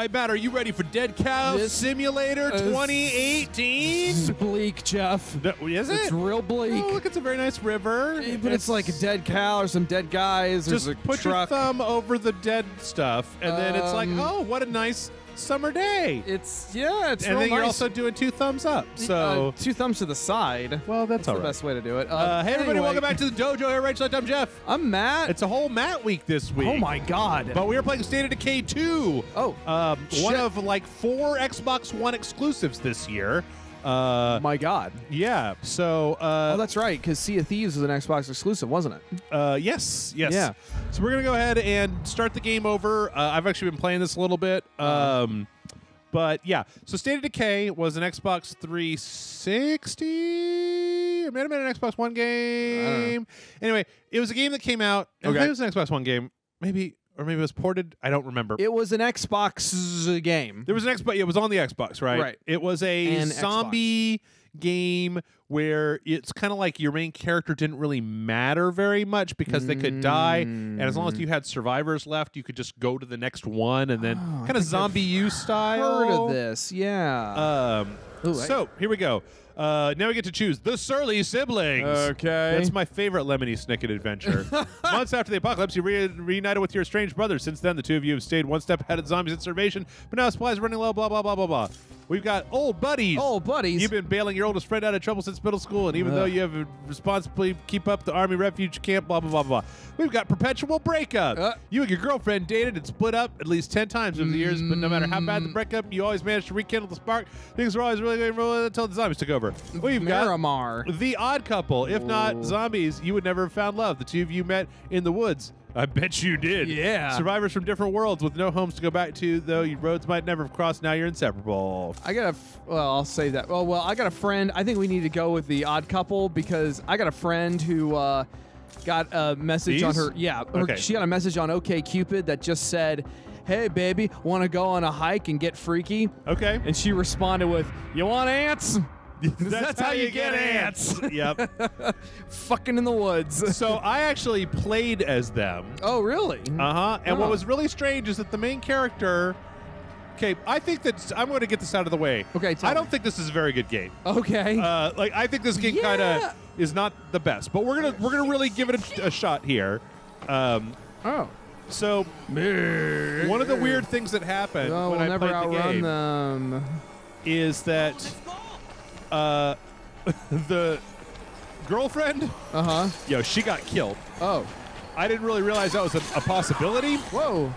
right, Matt, are you ready for Dead Cow Simulator 2018? It's bleak, Jeff. Is it? It's real bleak. Oh, look, it's a very nice river. But it's like a dead cow or some dead guys. Just There's a put truck. your thumb over the dead stuff, and then it's like, oh, what a nice summer day. It's and real then nice. you're also doing 2 thumbs up. So 2 thumbs to the side. well, that's all the right. best way to do it. Hey, everybody, anyway, welcome back to the Dojo. Here, Rachel, I'm Jeff. I'm Matt. It's a whole Matt week this week. Oh my God. But we are playing State of Decay 2. Oh, one of like 4 Xbox One exclusives this year. my God. Yeah. So. Oh, that's right, because Sea of Thieves was an Xbox exclusive, wasn't it? Yes. Yeah. So we're gonna go ahead and start the game over. I've actually been playing this a little bit. But yeah, so State of Decay was an Xbox 360. It might have been an Xbox One game. Anyway, it was a game that came out. Okay. I think it was an Xbox One game. Maybe it was ported. I don't remember. It was an Xbox game. There was an Xbox. It was on the Xbox, right? Right. It was a zombie game where it's kind of like your main character didn't really matter very much because they could die, and as long as you had survivors left, you could just go to the next one, and then kind of zombie U style. Heard of this? Yeah. So here we go. Now we get to choose the Surly Siblings. Okay. That's my favorite Lemony Snicket adventure. Months after the apocalypse, you reunited with your estranged brothers. Since then, the two of you have stayed one step ahead of zombies and starvation, but now supplies are running low, blah, blah, blah, blah, blah. We've got old buddies. Old buddies. You've been bailing your oldest friend out of trouble since middle school, and even though you have responsibly keep up the Army refuge camp, blah, blah, blah, blah. We've got perpetual breakup. You and your girlfriend dated and split up at least 10 times over the years, but no matter how bad the breakup, you always managed to rekindle the spark. Things were always really going well until the zombies took over. We've got the odd couple. If not zombies, you would never have found love. The two of you met in the woods. I bet you did. Yeah. Survivors from different worlds with no homes to go back to, though your roads might never have crossed. Now you're inseparable. I got I'll say that. Well, I got a friend. I think we need to go with the odd couple because I got a friend who got a message on her. Yeah. Okay. She got a message on OkCupid that just said, "Hey, baby, want to go on a hike and get freaky?" Okay. And she responded with, "You want ants?" That's how you get ants. Yep. Fucking in the woods. So I actually played as them. Oh, really? Uh-huh. And what was really strange is that the main character... Okay, I think that... I'm going to get this out of the way. Okay, I don't think this is a very good game. Okay. Like, I think this game kind of is not the best. But we're gonna really give it a shot here. So, one of the weird things that happened when I played the game them. is that... the girlfriend, yo, she got killed. Oh. I didn't really realize that was a possibility. Whoa.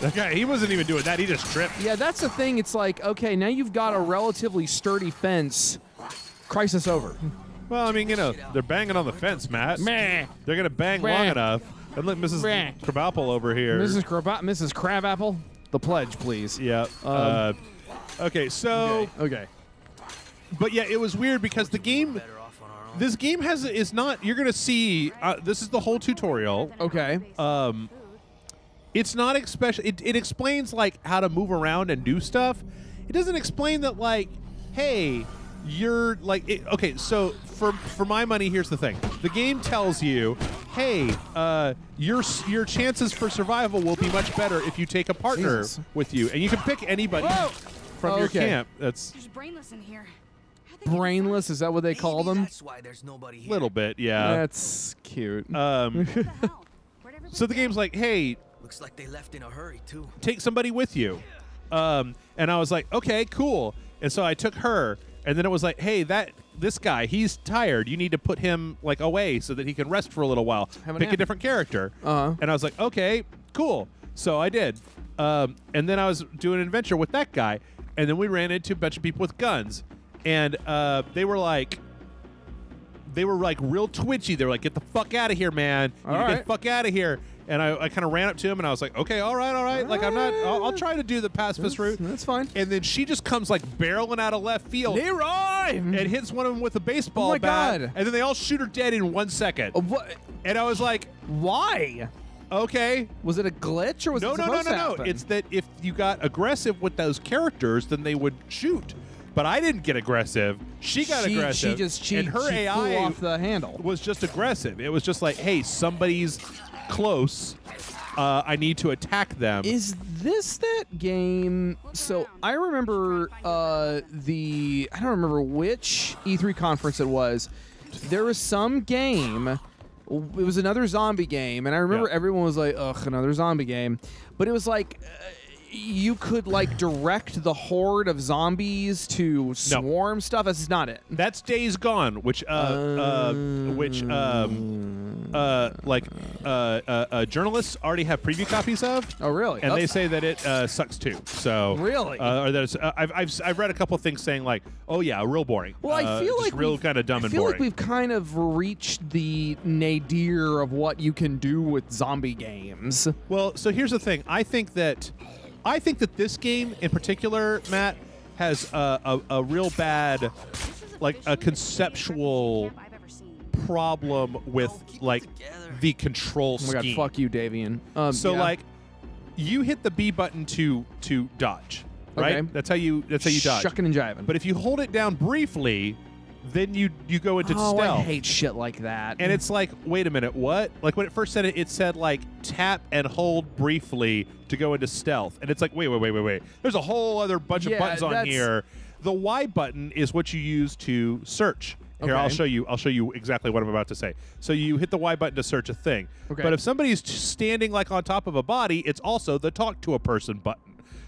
That guy, he wasn't even doing that. He just tripped. Yeah, that's the thing. It's like, okay, now you've got a relatively sturdy fence. Crisis over. Well, I mean, you know, they're banging on the fence, Matt. Meh. They're going to bang long enough. And look, Mrs. Crabapple over here. Mrs. Crabapple, the pledge, please. Yeah. Okay, so... Okay. But yeah, it was weird because the game... This game is not... You're going to see... this is the whole tutorial. Okay. It's not especially... It explains, like, how to move around and do stuff. It doesn't explain that, like, hey, you're, like... okay, so for my money, here's the thing. The game tells you, hey, your chances for survival will be much better if you take a partner with you. And you can pick anybody from your camp. There's brainless in here. Brainless? Is that what they call them? That's why there's nobody here. Little bit, yeah. That's cute. So the game's like, hey, looks like they left in a hurry too. Take somebody with you. And I was like, okay, cool. And so I took her, and then it was like, hey, this guy, he's tired. You need to put him like away so that he can rest for a little while. Pick a different character. And I was like, okay, cool. So I did. And then I was doing an adventure with that guy, and then we ran into a bunch of people with guns. And they were like real twitchy. They were like, get the fuck out of here, man. Get the fuck out of here. And I kind of ran up to him, and I was like, okay, all right. Like, I'll try to do the pacifist route. That's fine. And then she just comes, like, barreling out of left field. Leroy! And hits one of them with a baseball bat. God. And then they all shoot her dead in 1 second. What? And I was like, why? Okay. Was it a glitch, or was it supposed to happen? It's that if you got aggressive with those characters, then they would shoot. But I didn't get aggressive. She got aggressive. And her AI flew off the handle. Was just aggressive. It was just like, hey, somebody's close. I need to attack them. Is this that game? So I remember I don't remember which E3 conference it was. There was some game. It was another zombie game, and I remember everyone was like, "Ugh, another zombie game," but it was like. You could like direct the horde of zombies to swarm stuff. This is not it. That's Days Gone, which journalists already have preview copies of. Oh, really? And they say that it sucks too. So really, or there's I've read a couple of things saying like, oh yeah, real boring. Well, I feel like real kind of dumb and boring. I feel like boring. we've kind of reached the nadir of what you can do with zombie games. Well, so here's the thing. I think that this game in particular, Matt, has a real bad, like a conceptual problem with like the control scheme. Oh my god, fuck you, Davian. Like, you hit the B button to dodge, right? Okay. That's how you dodge. Shucking and jiving. But if you hold it down briefly, then you go into stealth. I hate shit like that. And it's like, wait a minute, what? Like when it first said it, it said like tap and hold briefly to go into stealth. And it's like, wait. There's a whole other bunch of buttons on here. The Y button is what you use to search. Here, I'll show you exactly what I'm about to say. So you hit the Y button to search a thing. Okay. But if somebody's standing like on top of a body, it's also the talk to a person button.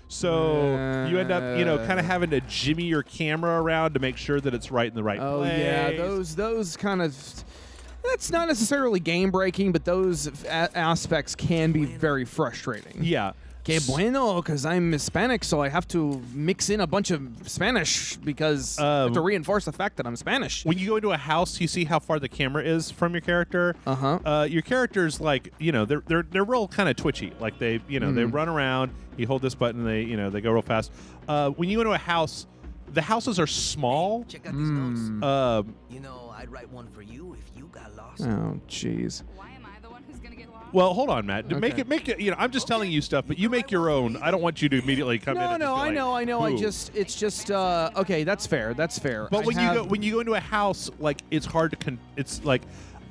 So you end up, kind of having to jimmy your camera around to make sure that it's right in the right place. Oh yeah, those kind of. That's not necessarily game breaking, but those aspects can be very frustrating. Yeah. Que bueno, because I'm Hispanic, so I have to mix in a bunch of Spanish because I have to reinforce the fact that I'm Spanish. When you go into a house, you see how far the camera is from your character. Your character's like, they're real kind of twitchy. Like they run around. You hold this button, they go real fast. When you go into a house, the houses are small. Check out these notes. I'd write one for you if you got lost. Oh, jeez. Well, hold on, Matt. Make it. I'm just telling you stuff, but you make your own. I don't want you to immediately come in. No, I know. Ooh. It's just okay. That's fair. But when you go into a house, like it's hard to. It's like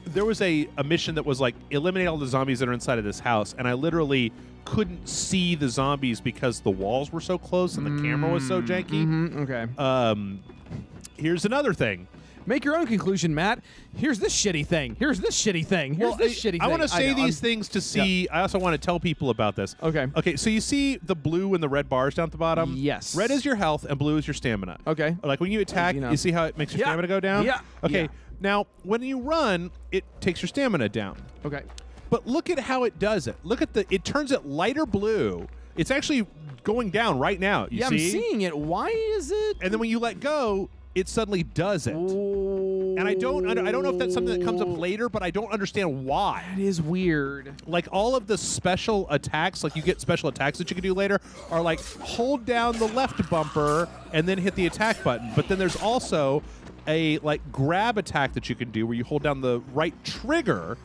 there was a mission that was like eliminate all the zombies that are inside of this house, and I literally couldn't see the zombies because the walls were so close and the camera was so janky. Okay. Here's another thing. Make your own conclusion, Matt. Here's this shitty thing. Here's this shitty thing. Here's this shitty thing. I want to say these things to see. I also want to tell people about this. Okay. Okay, so you see the blue and the red bars down at the bottom? Yes. Red is your health and blue is your stamina. Okay. Like when you attack, you see how it makes your stamina go down? Yeah. Okay, Yeah. now when you run, it takes your stamina down. Okay. But look at how it does it. Look at it turns it lighter blue. It's actually going down right now. You see? I'm seeing it. Why is it? And then when you let go, it suddenly does it. And I don't know if that's something that comes up later, but I don't understand why. That is weird. Like all of the special attacks, like you get special attacks that you can do later, are like hold down the left bumper and then hit the attack button. But then there's also a like grab attack that you can do where you hold down the right trigger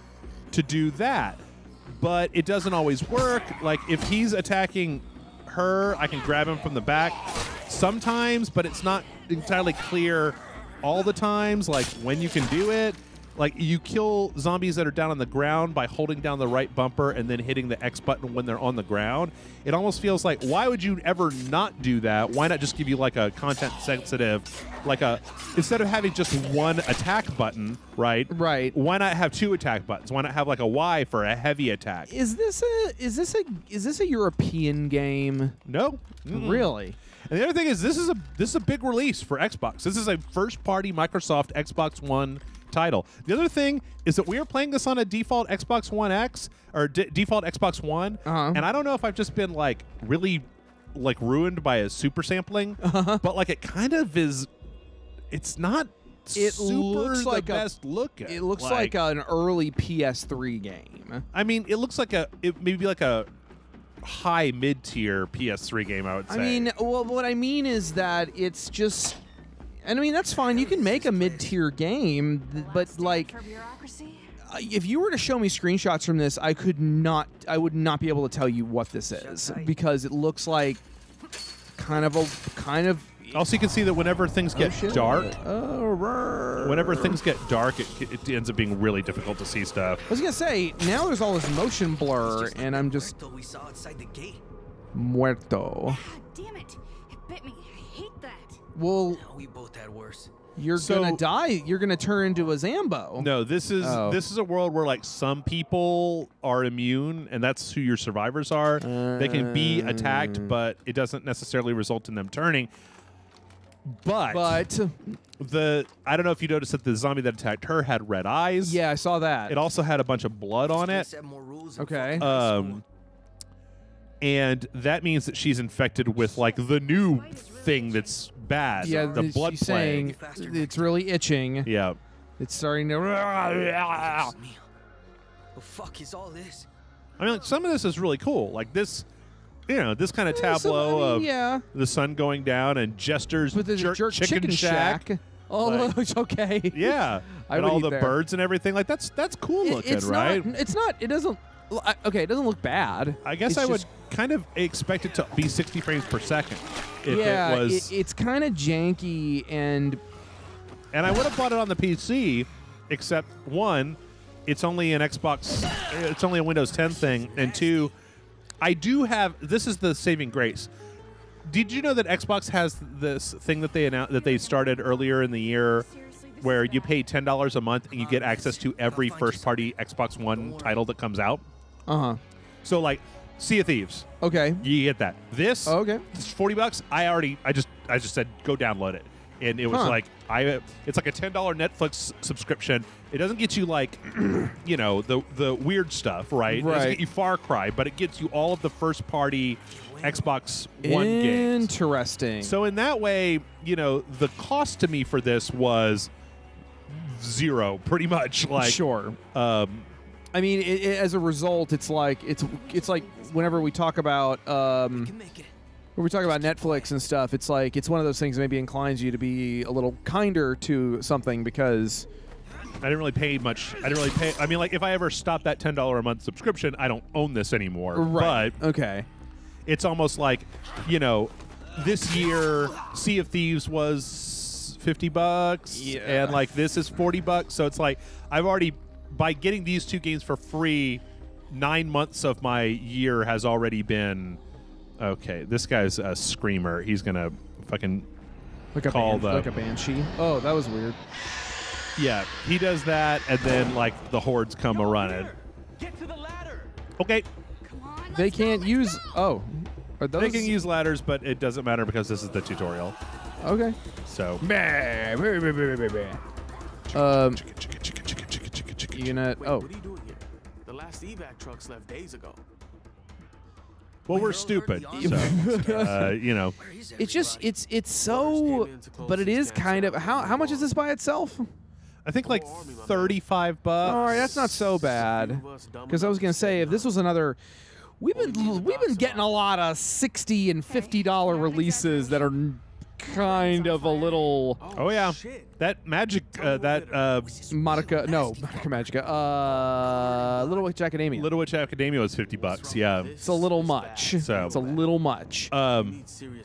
to do that. But it doesn't always work. Like if he's attacking her, I can grab him from the back sometimes, but it's not entirely clear all the times, like when you can do it. Like you kill zombies that are down on the ground by holding down the right bumper and then hitting the X button when they're on the ground. It almost feels like, why would you ever not do that? Why not just give you like a content sensitive, like instead of having just one attack button, right? Right. Why not have two attack buttons? Why not have like a Y for a heavy attack? Is this a European game? No. Really? And the other thing is, this is a big release for Xbox. This is a first-party Microsoft Xbox One title. The other thing is that we are playing this on a default Xbox One X or default Xbox One, and I don't know if I've just been like really like ruined by a super sampling, but like it kind of is. It's not. It super looks like the best looking. It looks like an early PS3 game. I mean, it looks like it maybe like a high mid-tier PS3 game, I would say. I mean, well, what I mean is that it's just, and I mean, that's fine. You can make a mid-tier game, but like, if you were to show me screenshots from this, I would not be able to tell you what this is because it looks like kind of Also, you can see that whenever things get dark, whenever Whenever things get dark, it ends up being really difficult to see stuff. I was gonna say, now there's all this motion blur, and I'm just we saw outside the gate. muerto. God damn it. It bit me. I hate that. Well, No, we both had worse. you're So- gonna die. You're gonna turn into a Zambo. No, this is Oh. this is a world where like some people are immune, and that's who your survivors are. They can be attacked, but it doesn't necessarily result in them turning. But I don't know if you noticed that the zombie that attacked her had red eyes. yeah, I saw that. It also had a bunch of blood on it. Set more rules Okay. And that means that she's infected with like the new thing that's bad. yeah, the blood she's saying plague. it's really itching. Yeah. It's starting to. What the fuck is all this? I mean, like, some of this is really cool. Like this, this kind of tableau of yeah, the sun going down and Jester's with the jerk chicken shack. Oh, Like- it's okay. Yeah. I And would all eat the there. birds and everything. Like that's cool looking, It's right? not. It's not. It doesn't. Okay, it doesn't look bad. I guess It's I would just- kind of expect it to be 60 frames per second if yeah, it was. it's kind of janky and And I would have bought it on the PC, except one, it's only an Xbox, it's only a Windows 10 thing, and two, I do have. This is the saving grace. Did you know that Xbox has this thing that they announced that they started earlier in the year, where you pay $10 a month and you get access to every first-party Xbox One title that comes out? So like Sea of Thieves, okay. you get that. This, Okay. it's $40. I just said go download it, and it was Huh. like it's like a $10 Netflix subscription. It doesn't get you like the weird stuff, right? It doesn't Right. get you Far Cry, but it gets you all of the first-party Xbox One games. Interesting. So in that way, the cost to me for this was zero, pretty much. Like sure. I mean, as a result, it's like whenever we talk about Can make it. when we talk about Netflix and stuff, it's like it's one of those things that maybe inclines you to be a little kinder to something because I didn't really pay much. I didn't really pay. I mean, like if I ever stop that $10 a month subscription, I don't own this anymore. right. But Okay. it's almost like, this year Sea of Thieves was $50, Yeah. and like this is $40. So it's like I've already, by getting these two games for free, 9 months of my year has already been okay. This guy's a screamer. He's gonna fucking Like a call like a banshee. Oh, that was weird. yeah. He does that, and then like the hordes come a running. Get to the ladder. Okay, Come on. They let's go, can't let's use. go. Oh, are those? they can use ladders, but it doesn't matter because this is the tutorial. Okay. So Unit. Oh, What are you doing here? The last evac trucks left days ago. well, we're stupid. So Where is it's just everybody? it's so, but it is kind of how much is this by itself? I think like $35. All right, that's not so bad. Because I was gonna say if this was another, we've been getting a lot of $60 and $50 releases that are kind of a little Oh yeah, that magic, Monica. No, Monica Magica. Little Witch Academia. Little Witch Academia was $50. Yeah. It's a little much. So- It's a little much. But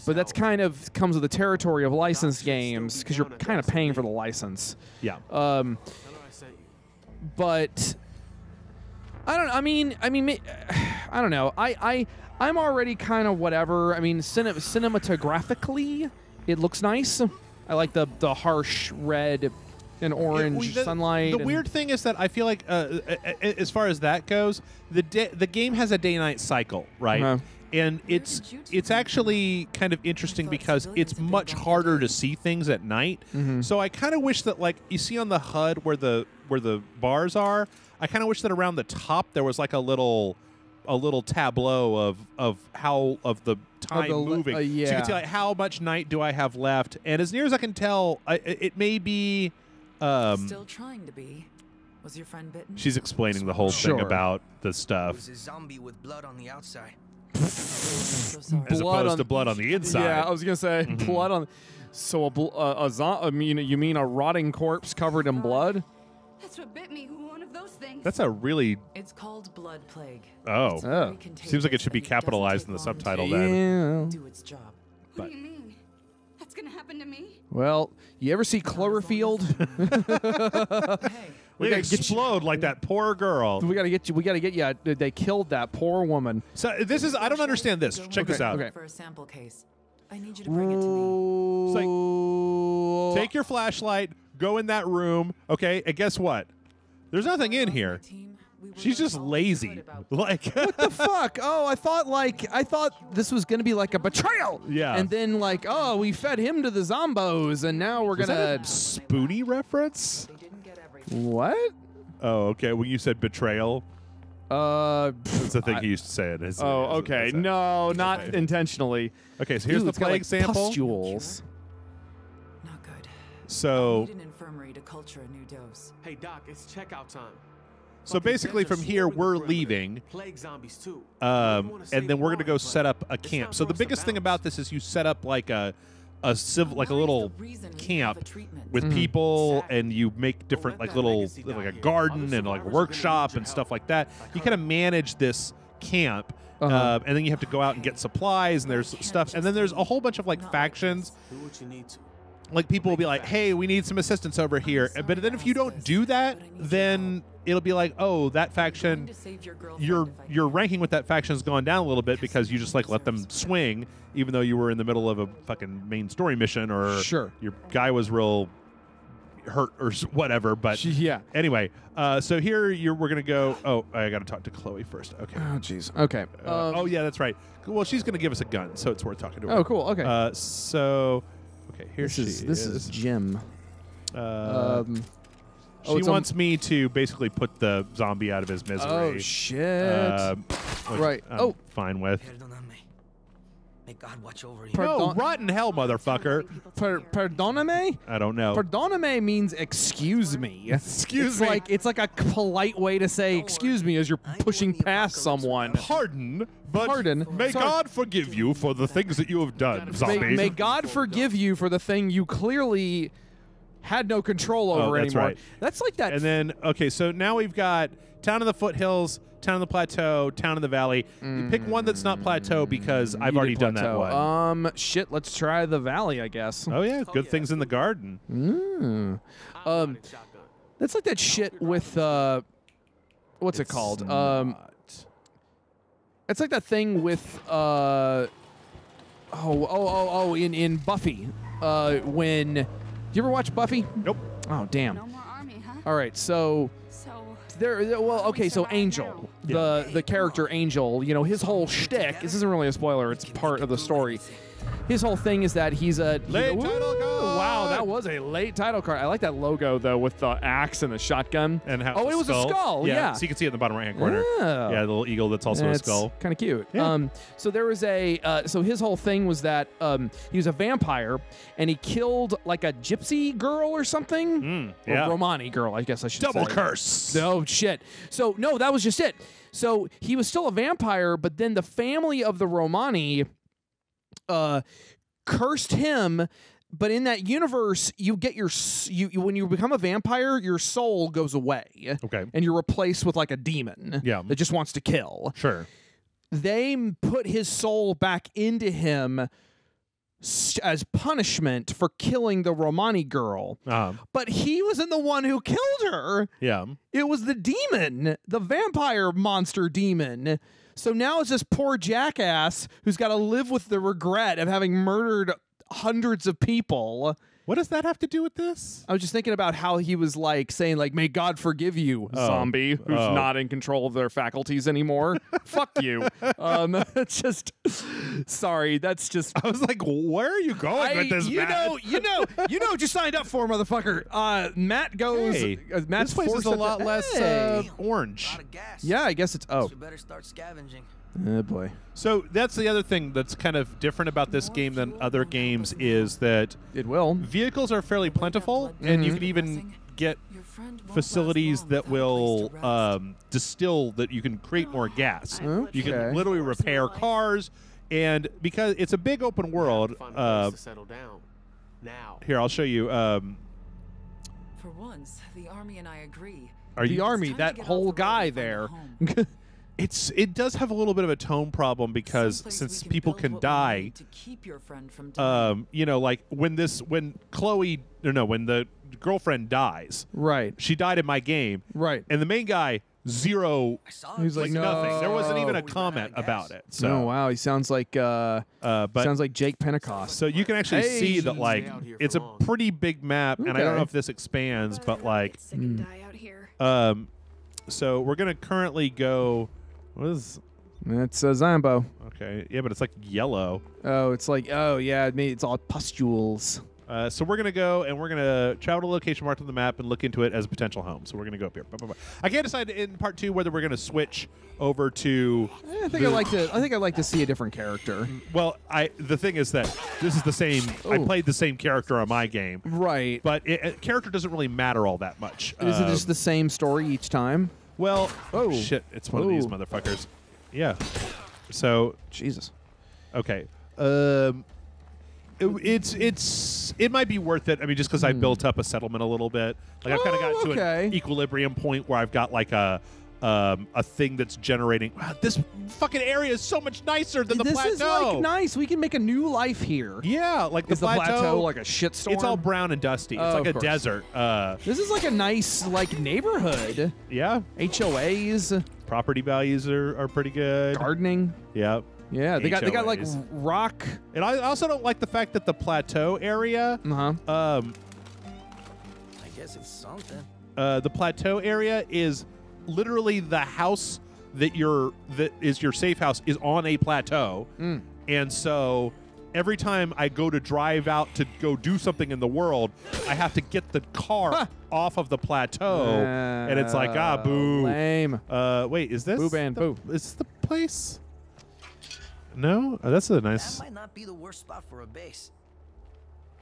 But that's kind of comes with the territory of licensed games because you're kind of paying for the license. yeah. But I don't. I mean, I don't know. I'm already kind of whatever. I mean, cinematographically, it looks nice. I like the harsh red and orange sunlight. The and- weird thing is that I feel like, as far as that goes, the game has a day-night cycle, right? Uh-huh. And it's actually kind of interesting because it's much harder to see things at night. So I kind of wish that, like, you see on the HUD where the bars are, I kind of wish that around the top there was like a little tableau of the time moving. So you yeah. can see like how much night do I have left, and as near as I can tell, it may be. Still trying to be. Was your friend bitten? She's explaining the whole thing Sure. about the It stuff was a zombie with blood on the outside. So sorry. as Blood opposed on- to blood on the inside. Yeah, I was gonna say blood on. So you mean a rotting corpse covered in blood? That's what bit me. One of those things. That's a really It's called blood plague. oh. It's very Oh. contagious Seems like it should be and doesn't capitalized take in the long to subtitle then. Yeah. do its job. What do you mean? That what's gonna happen to me? Well, you ever see Cloverfield? Hey, We gotta explode like that poor girl. We gotta get you. We gotta get you. They killed that poor woman. So this is, I don't understand this. Check this out. Okay. for a sample case. I need you to bring it to me. It's like, take your flashlight, go in that room, okay? And guess what? There's nothing in here. She's just lazy. Like, What the fuck? Oh, I thought this was gonna be like a betrayal. Yeah. And then like, oh, we fed him to the zombos, and now we're is gonna. that a Spoonie reference? They didn't get everything. What? Oh, okay. When you said betrayal, that's the thing he used to say. Oh, okay. No, not intentionally. Okay, so here's Ooh, the it's got, plague like, sample. pustules. Not good. So, Need an infirmary to culture a new dose. Hey, Doc, it's checkout time. so basically from here we're leaving, Plague zombies too. and then we're gonna go set up a camp. So the biggest thing about this is you set up like a civil, like a little camp with people, and you make different like little, like a garden and like a workshop and stuff like that. You kind of manage this camp. And then you have to go out and get supplies, and there's stuff, and then there's a whole bunch of like factions. Do what you need to. Like people will be like, "Hey, we need some assistance over here," but then if you don't do that, then it'll be like, "Oh, that faction, your ranking with that faction has gone down a little bit because you just like let them swing, even though you were in the middle of a fucking main story mission, or Sure. your guy was real hurt or whatever." But Yeah. anyway, so here we're gonna go. Oh, I got to talk to Chloe first. Okay. Oh, jeez. Okay. Oh yeah, that's right. Well, she's gonna give us a gun, so it's worth talking to her. Oh, cool. Okay. So, okay, here this she is this is Jim. She wants me to basically put the zombie out of his misery. Oh shit. Which Right. I'm fine with. Perdóname. May God watch over you. No, rotten hell, motherfucker. Perdóname? I don't know. Perdóname means excuse me. Excuse me. It's like a polite way to say excuse me as you're pushing past someone. Pardon, but Pardon. may Sorry. God forgive you for the things that you have done, zombie. May God forgive you for the thing you clearly had no control over that's anymore. right. That's like that. And then, okay, so now we've got Town of the Foothills, Town of the Plateau, Town of the Valley. You pick one that's not Plateau because I've already done that one. Shit, let's try the valley, I guess. Oh, yeah, good things in the garden. That's like that shit with, what's it called? It's like that thing with, in Buffy. Do you ever watch Buffy? Nope. Oh, damn. No more army, huh? All right, so So so Angel, the character Angel, you know, his whole shtick, this isn't really a spoiler, it's part of the story. His whole thing is that he's a Late title card. Wow, that was a late title card. I like that logo though with the axe and the shotgun. And how it was a skull. Yeah. So you can see it in the bottom right hand corner. Yeah. Yeah, the little eagle that's also a skull. Kind of cute. Yeah. So there was so his whole thing was that he was a vampire and he killed like a gypsy girl or something. Yeah. Or Romani girl, I guess I should Double say. curse. Oh shit. So no, that was just it. So he was still a vampire, but then the family of the Romani cursed him. But in that universe, you get when you become a vampire, your soul goes away. Okay. And you're replaced with like a demon. Yeah. That just wants to kill. Sure. They put his soul back into him as punishment for killing the Romani girl. But he wasn't the one who killed her. Yeah. It was the demon, the vampire monster demon. So now it's this poor jackass who's got to live with the regret of having murdered hundreds of people. What does that have to do with this? I was just thinking about how he was like saying like, may God forgive you, zombie, who's not in control of their faculties anymore. Fuck you. It's just, sorry, that's just. I was like, where are you going with this, Matt? You know what you signed up for, motherfucker. Matt goes. Hey, Matt's this place is a lot less orange. A lot of gas. Yeah, I guess it's. Oh. We better start scavenging. Oh boy. So that's the other thing that's kind of different about this game than other games is that It will. vehicles are fairly plentiful, and you can even get facilities that will distill, that you can create more gas. You can Okay. literally repair cars, and because it's a big open world, Find a place to settle down. Now. here, I'll show you. For once, the army and I agree. Are The you army, Time to that get off whole the road guy and find a there. home. It does have a little bit of a tone problem because Someplace since we people build can what we die, need to keep your friend from dying. you know, like when Chloe, or no, when the girlfriend dies, Right. she died in my game, Right. and the main guy zero, I saw He's it. like, nothing. There wasn't even a We ran comment out of about gas. it. So, Oh wow, he sounds like but sounds like Jake Pentecost. so you can actually Hey. see that like Stay out here it's for a long. pretty big map, and I don't Okay. know if this expands, but like, Get sick and die out here. so we're gonna currently go. What is? It's a Zambo. Okay, yeah, but it's like yellow. Oh, it's like yeah, it's all pustules. So we're gonna go and we're gonna travel to a location marked on the map and look into it as a potential home. So we're gonna go up here. I can't decide in part 2 whether we're gonna switch over to. I think I'd like to see a different character. Well, the thing is that this is the same. I Oh. played the same character on my game, Right. but character doesn't really matter all that much. Is it just the same story each time? Well, Oh. shit! It's one of these Oh. motherfuckers. Yeah. So Jesus. okay. It might be worth it. I mean, just because I built up a settlement a little bit, like I've kind of got to okay. an equilibrium point where I've got like a thing that's generating. Wow, this fucking area is so much nicer than the This plateau. is like nice. We can make a new life here. Yeah, like Is the plateau like a shitstorm? It's all brown and dusty. It's Oh, like of a course. desert. This is like a nice like neighborhood. Yeah, HOAs, property values are pretty good. gardening. Yeah. Yeah, they got like HOAs. rock. And I also don't like the fact that the plateau area, Uh-huh. I guess it's something. the plateau area is literally the house that is your safe house is on a plateau, and so every time I go to drive out to go do something in the world, I have to get the car off of the plateau, and it's like boo. Lame. Wait, is this Boo band, boo. Is this the place? No, that's a That nice. might not be the worst spot for a base.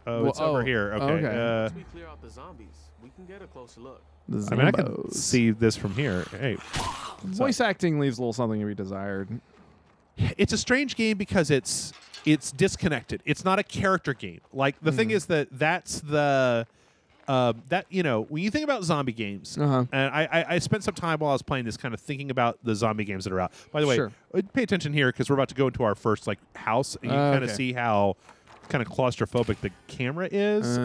Oh, it's over here. Okay. okay. Once we clear out the zombies, we can get a closer look. I mean, I can Zambos. see this from here. Hey, Voice acting leaves a little something to be desired. it's a strange game because it's disconnected. It's not a character game. Like the thing is that's the that when you think about zombie games, Uh-huh. and I spent some time while I was playing this kind of thinking about the zombie games that are out. By the way, Sure. pay attention here because we're about to go into our first like house, and you can kind of Okay. see how kind of claustrophobic the camera is.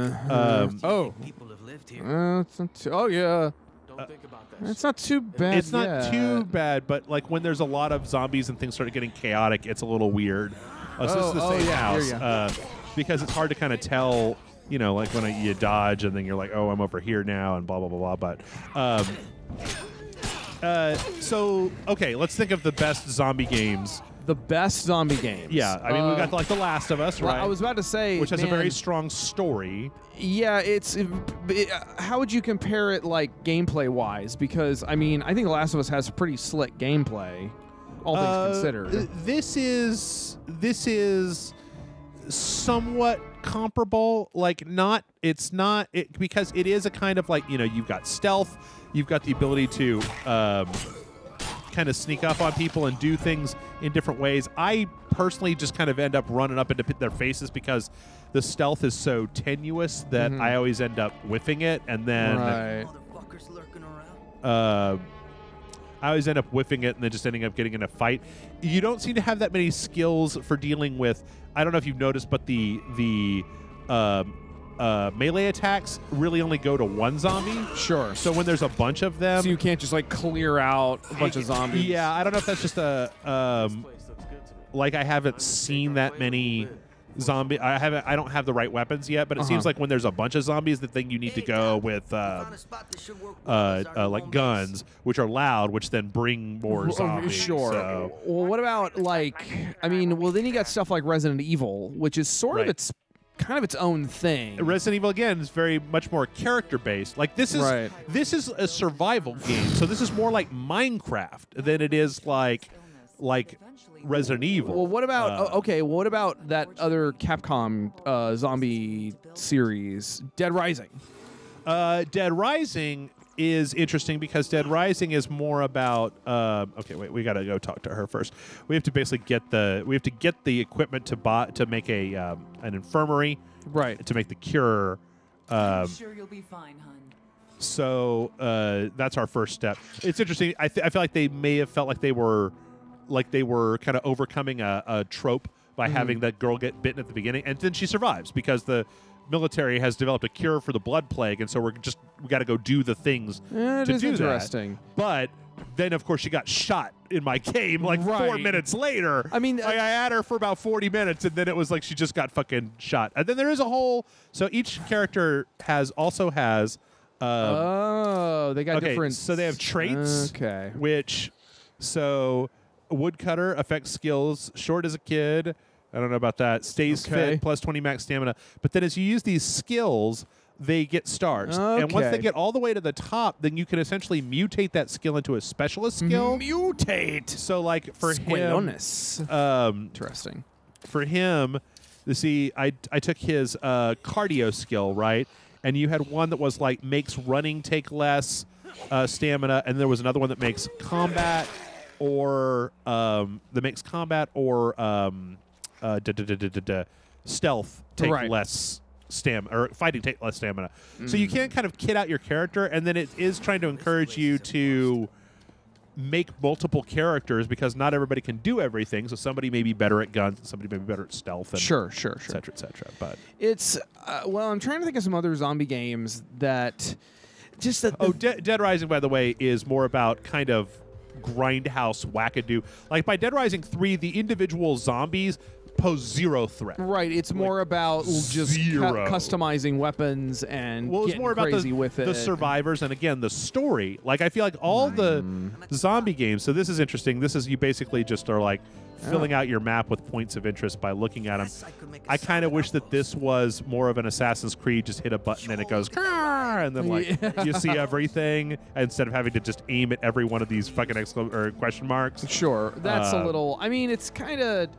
Oh. People have lived here. It's not too, oh yeah. Don't think about that. It's not too bad. It's not yet. too bad, but like when there's a lot of zombies and things start getting chaotic, it's a little weird. So this is the same yeah, house here because it's hard to kind of tell. Like when you dodge and then you're like, oh, I'm over here now, and blah blah blah blah. But so okay, let's think of the best zombie games. The best zombie games. Yeah, I mean we've got like The Last of Us, well, right? I was about to say, which has a man, very strong story. Yeah, how would you compare it like gameplay wise? Because I mean, I think The Last of Us has pretty slick gameplay, all things considered. This is somewhat comparable. Like it's not because it is a kind of like you've got stealth, you've got the ability to kind of sneak up on people and do things in different ways. I personally just kind of end up running up into their faces because the stealth is so tenuous that I always end up whiffing it, and then Right. Motherfuckers lurking around. I always end up whiffing it and then just ending up getting in a fight. You don't seem to have that many skills for dealing with. I don't know if you've noticed, but the melee attacks really only go to one zombie. Sure. So when there's a bunch of them, So you can't just like clear out a bunch of zombies. Yeah, I don't know if that's just a This place looks good to me. like I haven't seen that many zombie. I don't have the right weapons yet, but it seems like when there's a bunch of zombies, the thing you need to go with Found a spot that should work well as our like home guns, which are loud, which then bring more zombies. Sure. So. Well, what about like? I mean, well, then you got stuff like Resident Evil, which is sort of Right. its kind of its own thing. Resident Evil again is very much more character based. Like this is Right. this is a survival game, so this is more like Minecraft than it is like Resident Evil. Well, what about okay? Well, what about that other Capcom zombie series, Dead Rising? Dead Rising is interesting because Dead Rising is more about. Okay, wait, we gotta go talk to her first. We have to basically get the equipment to make a an infirmary, Right. to make the cure. I'm sure you'll be fine, hun. So that's our first step. It's interesting. I feel like they may have felt like they were kind of overcoming a trope by having that girl get bitten at the beginning, and then she survives because the military has developed a cure for the blood plague, and so we got to go do the things to do interesting. that. But then, of course, she got shot in my game like 4 minutes later. I mean, I had her for about 40 minutes, and then it was like she just got fucking shot. And then there is a whole. So each character also has. They got different. So they have traits. Okay. So woodcutter affects skills. Short as a kid. I don't know about that. Stays fit, plus 20 max stamina. But then as you use these skills, they get stars. And once they get all the way to the top, then you can essentially mutate that skill into a specialist skill. Mutate. So like for him, interesting. For him, you see, I took his cardio skill, right? And you had one that was like makes running take less stamina, and there was another one that makes combat or stealth take less stamina, or fighting take less stamina. So you can kind of kit out your character, and then it is trying to encourage you to make multiple characters because not everybody can do everything. So somebody may be better at guns, and somebody may be better at stealth, and sure, et cetera, et cetera. But it's well, I'm trying to think of some other zombie games that just that. Dead Rising, by the way, is more about kind of grindhouse wackadoo. Like by Dead Rising 3, the individual zombies pose zero threat. Right. It's more about just customizing weapons and it's more about crazy with the survivors, and again the story. Like I feel like all the zombie games. So this is interesting. This is you basically just are like filling out your map with points of interest by looking at them. I kind of wish that this was more of an Assassin's Creed. Just hit a button and it goes, and then like you see everything instead of having to just aim at every one of these fucking question marks. Sure, that's a little. I mean, it's kind of.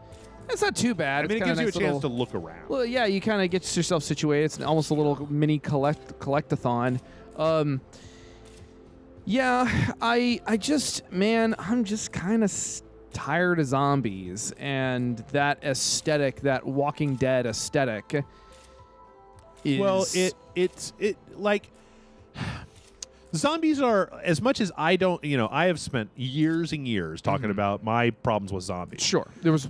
It's not too bad. I mean, it gives you a chance to look around. Well, yeah, you kind of get yourself situated. It's almost a little mini collectathon. Yeah, I just, man, I'm just kind of tired of zombies and that aesthetic, that Walking Dead aesthetic. Well, it's like zombies are, as much as I don't, I have spent years and years talking about my problems with zombies. Sure, there was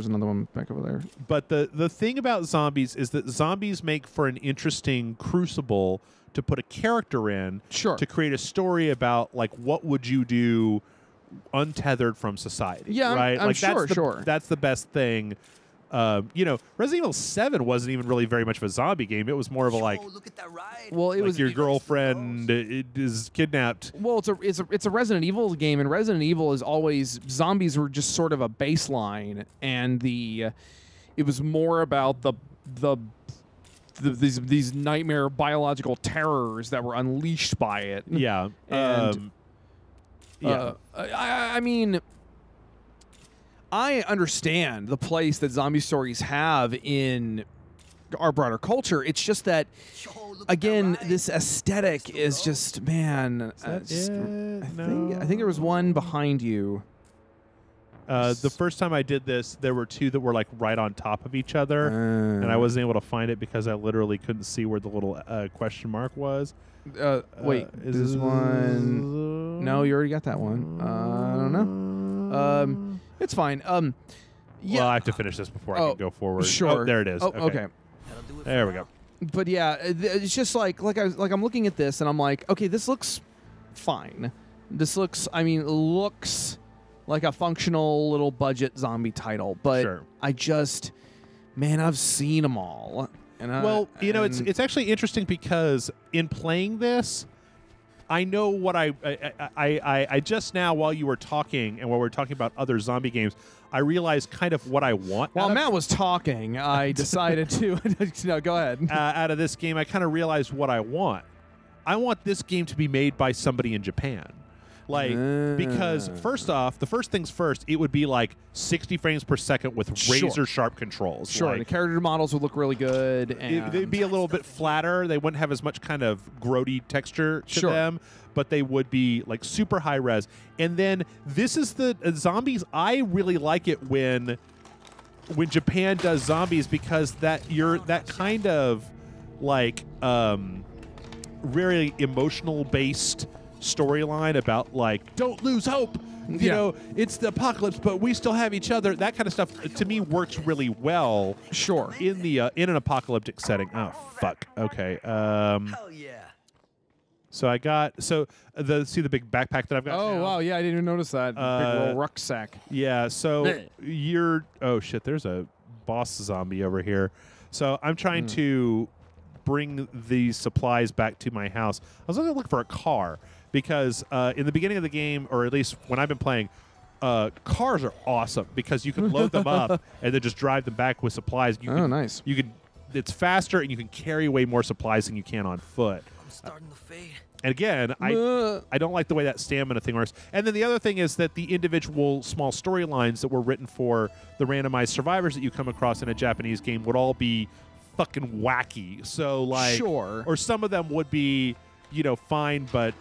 another one back over there. But the thing about zombies is that zombies make for an interesting crucible to put a character in, to create a story about like what would you do untethered from society. Yeah, right. I'm like sure. That's the best thing. Resident Evil 7 wasn't even really very much of a zombie game. It was more of a like, look at that ride. Well, it was your girlfriend is kidnapped. Well, it's a Resident Evil game, and Resident Evil is always zombies were just sort of a baseline, and it was more about these nightmare biological terrors that were unleashed by it. Yeah, and I mean. I understand the place that zombie stories have in our broader culture. It's just that, again, this aesthetic is just, man. I think there was one behind you. The first time I did this, there were two that were like right on top of each other, and I wasn't able to find it because I literally couldn't see where the little question mark was. Wait, is this one? No, you already got that one. I don't know. It's fine. Yeah. Well, I have to finish this before I can go forward. Sure. Oh, there it is. Okay. There we go. But yeah, it's just like I'm looking at this and I'm like, okay, this looks fine. This looks like a functional little budget zombie title. But I just, man, I've seen them all. And it's actually interesting because in playing this, I know what I just now, while you were talking and while we were talking about other zombie games, I realized kind of what I want. While Matt was talking, I decided to no, go ahead. Out of this game, I kind of realized what I want. I want this game to be made by somebody in Japan. Like, because first off, the first things first, it would be like 60 frames per second with razor sharp controls. Sure, like, the character models would look really good. And they'd be a little bit flatter. They wouldn't have as much kind of grody texture to them, but they would be like super high res. And then this is the zombies. I really like it when Japan does zombies because that kind of like very emotional based storyline about like don't lose hope. You know, it's the apocalypse, but we still have each other. That kind of stuff to me works really well. Sure. In the in an apocalyptic setting. Oh fuck. Okay. Hell yeah. So I got see the big backpack that I've got. Oh now? wow, yeah, I didn't even notice that big old rucksack. Yeah. So oh shit, there's a boss zombie over here. So I'm trying to bring these supplies back to my house. I was going to look for a car because in the beginning of the game, or at least when I've been playing, cars are awesome because you can load them up and then just drive them back with supplies. Nice. You can. It's faster and you can carry way more supplies than you can on foot. I'm starting to fade. And again, I don't like the way that stamina thing works. And then the other thing is that the individual small storylines that were written for the randomized survivors that you come across in a Japanese game would all be fucking wacky. So like, sure. Or some of them would be, you know, fine, but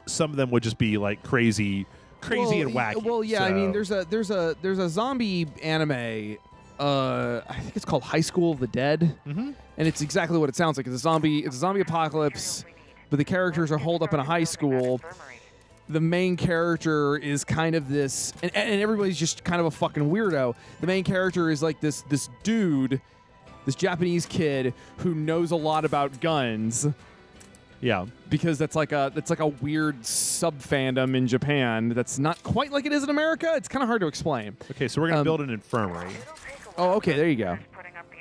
some of them would just be like crazy and wacky. Well, yeah, so. I mean, there's a zombie anime. I think it's called High School of the Dead, and it's exactly what it sounds like. It's a zombie apocalypse, but the characters are holed up in a high school. The main character is kind of this, and everybody's just kind of a fucking weirdo. The main character is like this dude, this Japanese kid who knows a lot about guns. Yeah, because that's like a weird sub fandom in Japan that's not quite like it is in America. It's kind of hard to explain. Okay, so we're gonna build an infirmary. Oh, okay, there you go.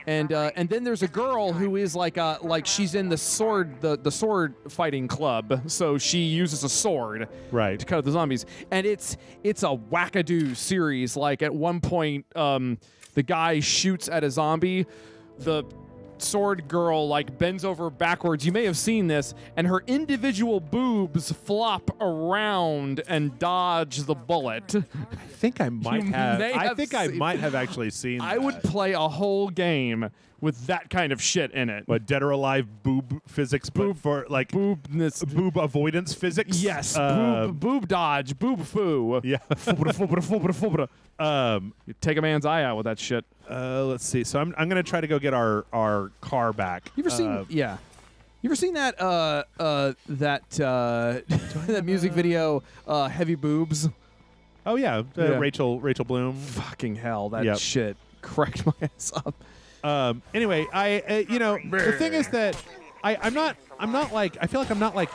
And then there's a girl who is like she's in the sword fighting club, so she uses a sword to cut up the zombies. And it's a wackadoo series. Like at one point, the guy shoots at a zombie, the sword girl like bends over backwards. You may have seen this, and her individual boobs flop around and dodge the bullet. I think I might have. I might have actually seen. I would play a whole game with that kind of shit in it. What, Dead or Alive boob physics, but for like boob avoidance physics? Yes, boob dodge, boob foo. Yeah. You take a man's eye out with that shit. Let's see. So I'm gonna try to go get our car back. You ever seen? Yeah. You ever seen that that music video, Heavy Boobs? Oh yeah, Rachel Bloom. Fucking hell, that shit cracked my ass up. Anyway, the thing is that I'm not like, I feel like I'm not like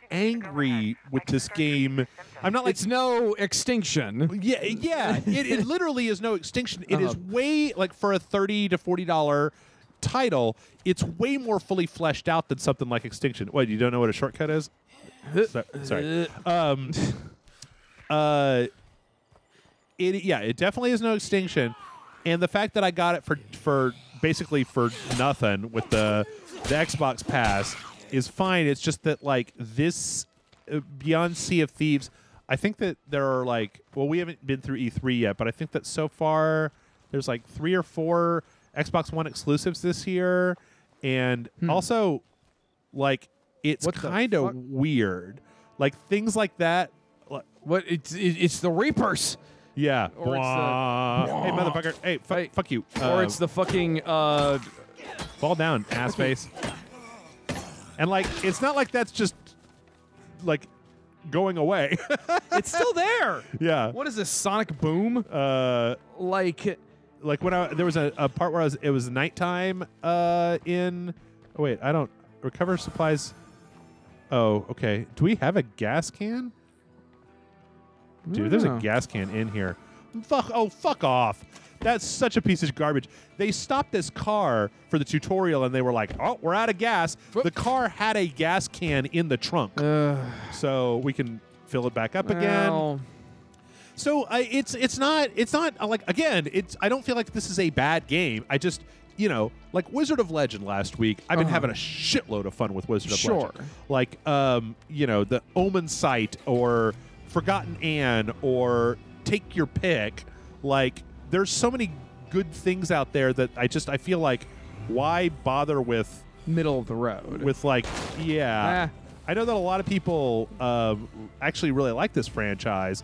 angry with this game. I'm not like, it's no extinction. Yeah. It literally is no extinction. It is way, like, for a $30 to $40 title, it's way more fully fleshed out than something like Extinction. What, you don't know what a shortcut is? Sorry. It definitely is no extinction, and the fact that I got it for basically for nothing with the Xbox Pass is fine. It's just that like this beyond Sea of Thieves, I think that there are like, well, we haven't been through E3 yet, but I think that so far there's like 3 or 4 Xbox One exclusives this year, and also like it's kind of weird, like things like that. What it's the Reapers. Yeah. Or it's the, hey, motherfucker. Hey, fuck you. Or it's the fucking fall down, ass face. And like, it's not like that's just like going away. It's still there. Yeah. What is this, Sonic Boom? Like when there was a part where it was nighttime in. Oh wait, I don't recover supplies. Oh, okay. Do we have a gas can? Dude, there's a gas can in here. Fuck off. That's such a piece of garbage. They stopped this car for the tutorial, and they were like, oh, we're out of gas. The car had a gas can in the trunk. So we can fill it back up again. So it's not like, again, I don't feel like this is a bad game. I just, like Wizard of Legend last week, I've been having a shitload of fun with Wizard of Legend. Like, the Omen Site or Forgotten Anne or take your pick. Like, there's so many good things out there that I feel like, why bother with middle of the road? With like, I know that a lot of people actually really like this franchise.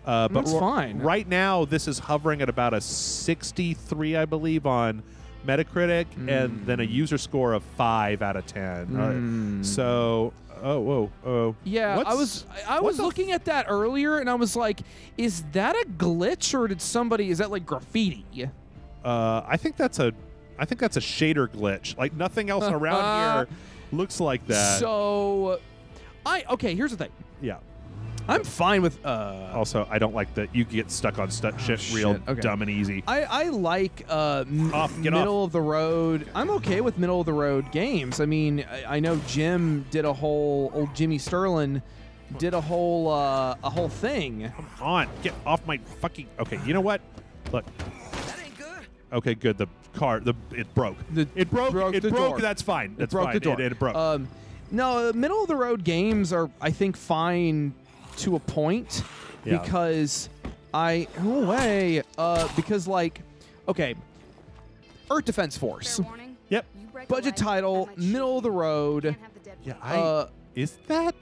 But that's fine. Right now, this is hovering at about a 63, I believe, on Metacritic, and then a user score of 5 out of 10. So, Yeah, I was looking at that earlier, and I was like, is that a glitch, or is that like graffiti? I think that's a shader glitch. Like nothing else around here looks like that. So, okay. Here's the thing. Yeah. I'm fine with. Also, I don't like that you get stuck on shit real dumb and easy. I like middle of the road. I'm okay with middle of the road games. I mean, I know Jim did old Jimmy Sterling did a whole thing. Come on, get off my fucking. Okay, you know what? Look. That ain't good. Okay, good. The car, it broke. It broke. That's fine. That's fine. It broke. No, middle of the road games are, I think, fine to a point because because like, okay, Earth Defense Force. Yep. Budget title, middle of the road. Yeah. Is that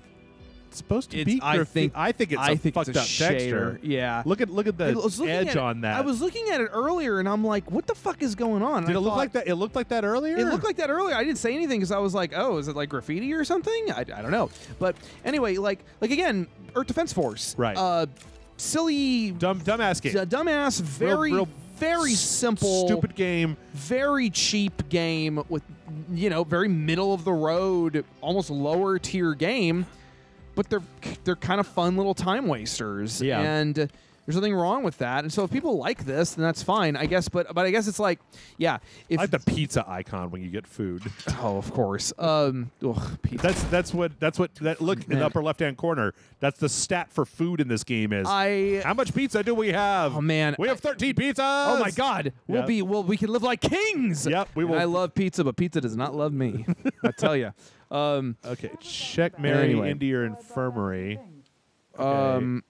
supposed to be? I think it's a fucked up texture. Yeah. Look at the edge on that. I was looking at it earlier, and I'm like, what the fuck is going on? Did it look like that? It looked like that earlier? It looked like that earlier. I didn't say anything because I was like, oh, is it like graffiti or something? I don't know. But anyway, like again, Earth Defense Force. Right. Silly. Dumbass game. Dumbass, very simple. Stupid game. Very cheap game with, very middle of the road, almost lower tier game. But they're kind of fun little time wasters, and there's nothing wrong with that. And so if people like this, then that's fine, I guess. But I guess it's like, yeah. I like the pizza icon when you get food. Oh, of course. Pizza. That's what look in the upper left hand corner. That's the stat for food in this game is. How much pizza do we have? Oh man, we have 13 pizzas. Oh my God, we can live like kings. Yep, we will. And I love pizza, but pizza does not love me. I tell you. Okay, check Mary into your infirmary. Okay.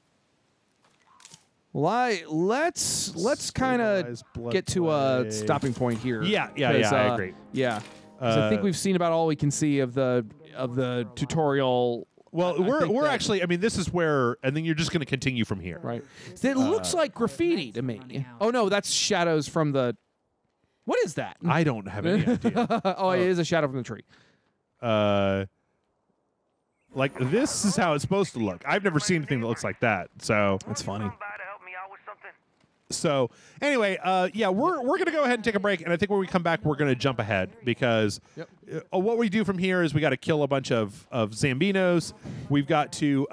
Let's kind of get to a stopping point here. Yeah, I agree. Yeah, I think we've seen about all we can see of the tutorial. Well, we're actually. I mean, this is where, and then you're just going to continue from here. Right. It looks like graffiti to me. Oh no, that's shadows from the. What is that? I don't have any idea. It is a shadow from the tree. Like this is how it's supposed to look. I've never seen anything that looks like that. So that's funny. So anyway, we're gonna go ahead and take a break, and I think when we come back, we're gonna jump ahead because what we do from here is we got to kill a bunch of Zambinos. We've got to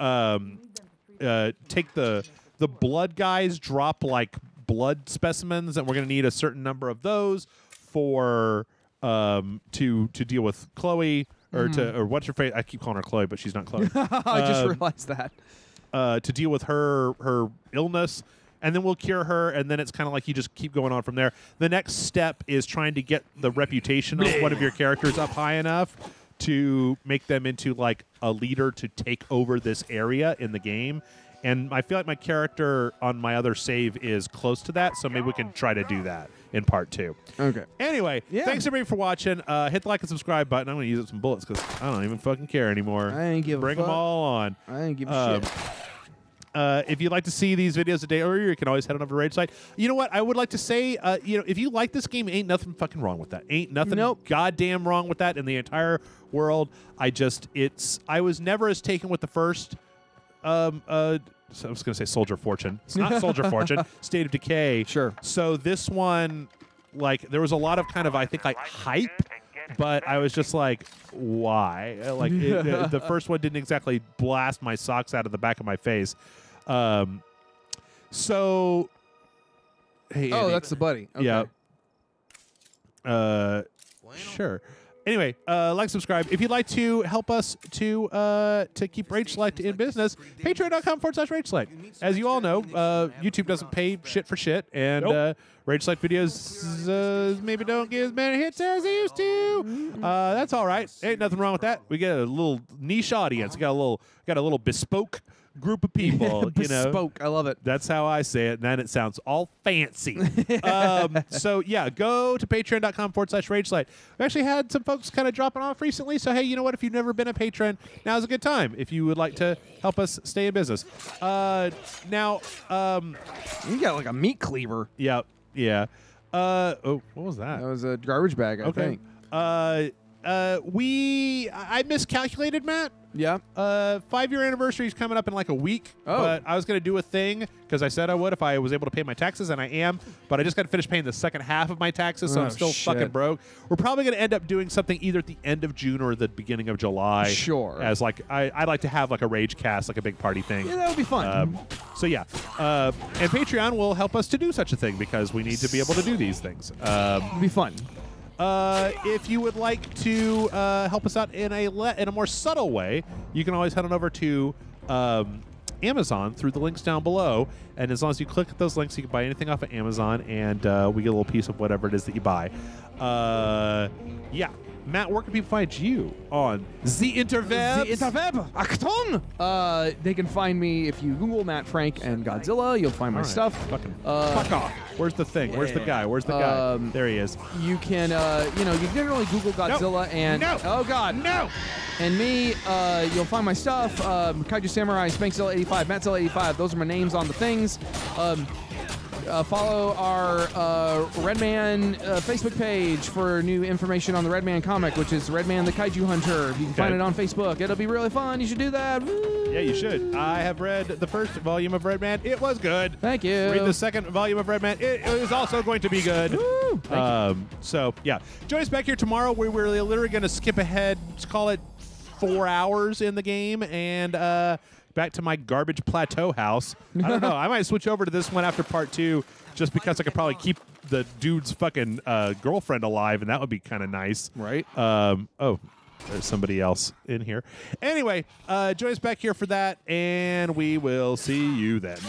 take the blood guys, drop like blood specimens, and we're gonna need a certain number of those for to deal with Chloe or what's her face? I keep calling her Chloe, but she's not Chloe. I just realized that. To deal with her illness. And then we'll cure her, and then it's kind of like you just keep going on from there. The next step is trying to get the reputation of one of your characters up high enough to make them into like a leader to take over this area in the game. And I feel like my character on my other save is close to that, so maybe we can try to do that in part 2. Okay. Anyway, thanks everybody for watching. Hit the like and subscribe button. I'm going to use up some bullets because I don't even fucking care anymore. I ain't give a fuck. Bring them all on. I ain't give a shit. If you'd like to see these videos a day earlier, you can always head on over to Rage Site. You know what? I would like to say, if you like this game, ain't nothing fucking wrong with that. Ain't nothing goddamn wrong with that in the entire world. I was never as taken with the first, so I was going to say Soldier of Fortune. It's not Soldier of Fortune. State of Decay. Sure. So this one, like, there was a lot of kind of, I think, like, hype. But I was just like, why? Like, the first one didn't exactly blast my socks out of the back of my face. So, hey, Andy, that's the buddy. Okay. Yeah. Sure. Anyway, like, subscribe. If you'd like to help us to keep Rage Select in business, patreon.com/Rage Select. As you all know, YouTube doesn't pay shit for shit, and Rage Select videos maybe don't get as many hits as they used to. That's all right. Ain't nothing wrong with that. We get a little niche audience. We got a little bespoke group of people. Bespoke. I love it. That's how I say it, and then it sounds all fancy. So yeah, go to patreon.com/Rage Select. We actually had some folks kind of dropping off recently, so hey, you know what? If you've never been a patron, now's a good time if you would like to help us stay in business. Now, you got like a meat cleaver. Yeah. Oh, what was that? That was a garbage bag, I think. I miscalculated, Matt. Yeah. 5-year anniversary is coming up in like a week. Oh. But I was going to do a thing because I said I would if I was able to pay my taxes, and I am. But I just got to finish paying the second half of my taxes, so Oh, I'm still shit. fucking broke. We're probably going to end up doing something either at the end of June or the beginning of July. Sure. As like I'd like to have like a rage cast, like a big party thing. Yeah, that would be fun. So yeah, and Patreon will help us to do such a thing because we need to be able to do these things. It'd be fun. If you would like to help us out in a more subtle way, you can always head on over to Amazon through the links down below. And as long as you click those links, you can buy anything off of Amazon, and we get a little piece of whatever it is that you buy. Yeah. Matt, where can people find you on the interwebs? The interweb. Achtung! They can find me if you Google Matt Frank and Godzilla. You'll find my stuff. Fucking fuck off. Where's the thing? Where's the guy? Where's the guy? There he is. You can, you generally Google Godzilla and oh god, no. And me. You'll find my stuff. Kaiju Samurai, Spankzilla 85, Mattzilla 85. Those are my names on the things. Follow our Redman Facebook page for new information on the Redman comic, which is Redman the Kaiju Hunter. You can find it on Facebook. It'll be really fun. You should do that. Woo! Yeah, you should. I have read the first volume of Redman. It was good. Thank you. Read the second volume of Redman. It is also going to be good. Woo! Thank you. So, yeah. Join us back here tomorrow where we're literally going to skip ahead, let's call it 4 hours in the game, and back to my garbage plateau house. I don't know. I might switch over to this one after part 2 just because I could probably keep the dude's fucking girlfriend alive, and that would be kind of nice. Right. Oh, there's somebody else in here. Anyway, join us back here for that, and we will see you then.